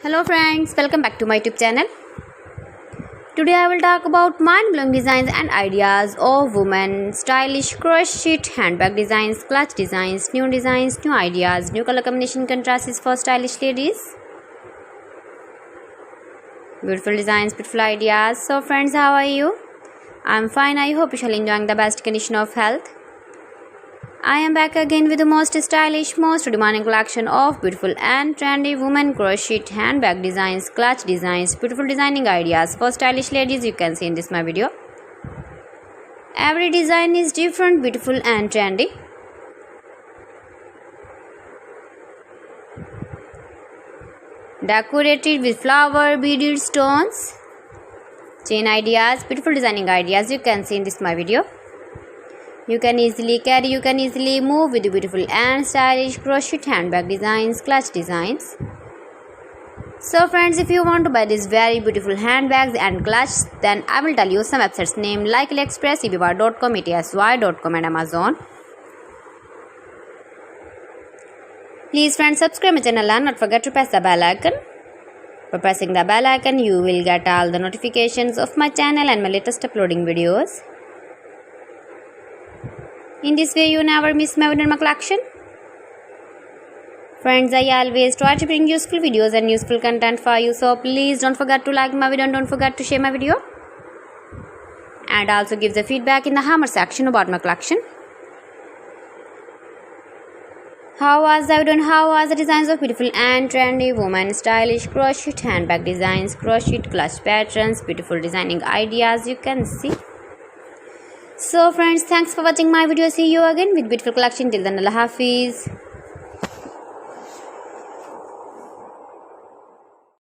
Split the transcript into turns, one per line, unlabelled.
Hello friends, welcome back to my YouTube channel. Today I will talk about mind-blowing designs and ideas of women, stylish crochet handbag designs, clutch designs, new ideas, new color combination contrasts for stylish ladies. Beautiful designs, beautiful ideas. So friends, how are you? I'm fine. I hope you shall enjoying the best condition of health. I am back again with the most stylish, most demanding collection of beautiful and trendy women crochet handbag designs, clutch designs, beautiful designing ideas for stylish ladies you can see in this my video. Every design is different, beautiful and trendy. Decorated with flower beaded stones. Chain ideas, beautiful designing ideas you can see in this my video. You can easily carry, you can easily move with beautiful and stylish crochet handbag designs, clutch designs. So friends, if you want to buy these very beautiful handbags and clutch, then I will tell you some websites name like AliExpress, eBay.com, ETSY.com and Amazon. Please friends, subscribe my channel and not forget to press the bell icon. By pressing the bell icon, you will get all the notifications of my channel and my latest uploading videos. In this way, you never miss my video and my collection. Friends, I always try to bring useful videos and useful content for you. So please don't forget to like my video and don't forget to share my video. And also give the feedback in the hammer section about my collection. How was the video and how was the designs of beautiful and trendy women, stylish crochet handbag designs, crochet clutch patterns, beautiful designing ideas you can see. So friends, thanks for watching my video. See you again with beautiful collection. Till then, Allah Hafiz.